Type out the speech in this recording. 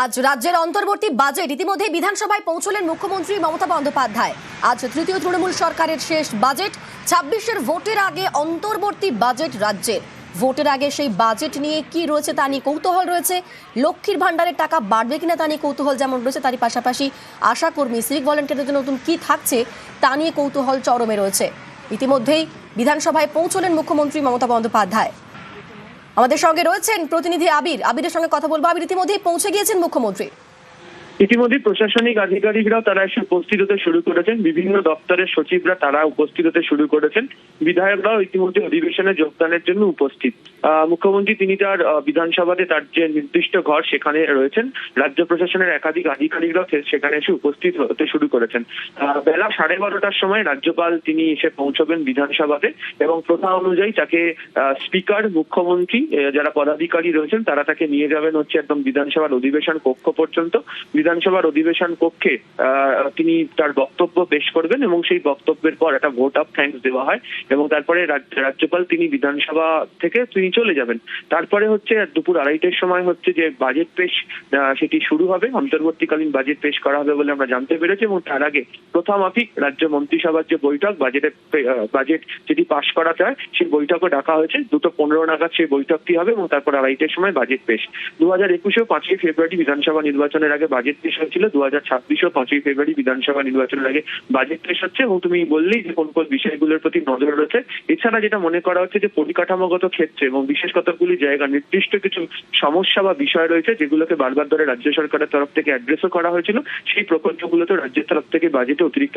আজ রাজ্যের অন্তর্বর্তী বাজেট ইতিমধ্যে বিধানসভায় পৌঁছলেন মুখ্যমন্ত্রী মমতা বন্দ্যোপাধ্যায়। আজ তৃতীয় তৃণমূল সরকারের শেষ বাজেট। ২৬-এর ভোটের আগে অন্তর্বর্তী বাজেট রাজ্যের। ভোটের আগে সেই বাজেট নিয়ে কি রয়েছে তা নিয়ে কৌতূহল রয়েছে। লক্ষ্মীর ভান্ডারের টাকা বাড়বে কিনা তা নিয়ে কৌতূহল যেমন রয়েছে, তারই পাশাপাশি আশাকর্মী সিভিক ভলেন্টিয়ারদের জন্য নতুন কি থাকছে তা নিয়ে কৌতূহল চরমে রয়েছে। ইতিমধ্যেই বিধানসভায় পৌঁছলেন মুখ্যমন্ত্রী মমতা বন্দ্যোপাধ্যায়। আমাদের সঙ্গে রয়েছেন প্রতিনিধি আবিরের সঙ্গে কথা বলবো। আবির, ইতিমধ্যেই পৌঁছে গিয়েছেন মুখ্যমন্ত্রী। ইতিমধ্যে প্রশাসনিক আধিকারিকরাও তারা এসে উপস্থিত হতে শুরু করেছেন, বিভিন্ন দপ্তরের সচিবরা তারা উপস্থিত হতে শুরু করেছেন, বিধায়করাও ইতিমধ্যে অধিবেশনে যোগদানের জন্য উপস্থিত। মুখ্যমন্ত্রী তিনি তার বিধানসভাতে তার যে নির্দিষ্ট ঘর সেখানে রয়েছেন, রাজ্য প্রশাসনের একাধিক আধিকারিকরাও সেখানে এসে উপস্থিত হতে শুরু করেছেন। বেলা 12:30টার সময় রাজ্যপাল তিনি এসে পৌঁছবেন বিধানসভাতে এবং প্রথা অনুযায়ী তাকে স্পিকার, মুখ্যমন্ত্রী, যারা পদাধিকারী রয়েছেন তারা তাকে নিয়ে যাবেন হচ্ছে একদম বিধানসভার অধিবেশন কক্ষ পর্যন্ত। বিধানসভার অধিবেশন কক্ষে তিনি তার বক্তব্য পেশ করবেন এবং সেই বক্তব্যের পর একটা ভোট অফ থ্যাঙ্কস দেওয়া হয় এবং তারপরে রাজ্যপাল তিনি বিধানসভা থেকে তিনি চলে যাবেন। তারপরে হচ্ছে দুপুর 2:30টার সময় হচ্ছে যে বাজেট পেশ সেটি শুরু হবে, অন্তর্বর্তীকালীন বাজেট পেশ করা হবে বলে আমরা জানতে পেরেছি। এবং তার আগে প্রথমাফিক রাজ্য মন্ত্রিসভার যে বৈঠক, বাজেট যেটি পাশ করা যায় সেই বৈঠকও ডাকা হয়েছে। 2:15 নাগাদ সেই বৈঠকটি হবে এবং তারপর 2:30টার সময় বাজেট পেশ। 2021-এও 5ই ফেব্রুয়ারি বিধানসভা নির্বাচনের আগে বাজেট পেশ হয়েছিল, 2026-ও 5ই ফেব্রুয়ারি বিধানসভা নির্বাচনের আগে বাজেট পেশ হচ্ছে। এবং তুমি বললেই যে কোন কোন বিষয়গুলোর প্রতি নজর রয়েছে। এছাড়া যেটা মনে করা হচ্ছে যে পরিকাঠামোগত ক্ষেত্রে এবং বিশেষ কতগুলি জায়গা নির্দিষ্ট কিছু সমস্যা বা বিষয় রয়েছে যেগুলোকে বারবার ধরে রাজ্য সরকারের তরফ থেকে অ্যাড্রেসও করা হয়েছিল, সেই প্রকল্পগুলোতে রাজ্যের তরফ থেকে বাজেটে অতিরিক্ত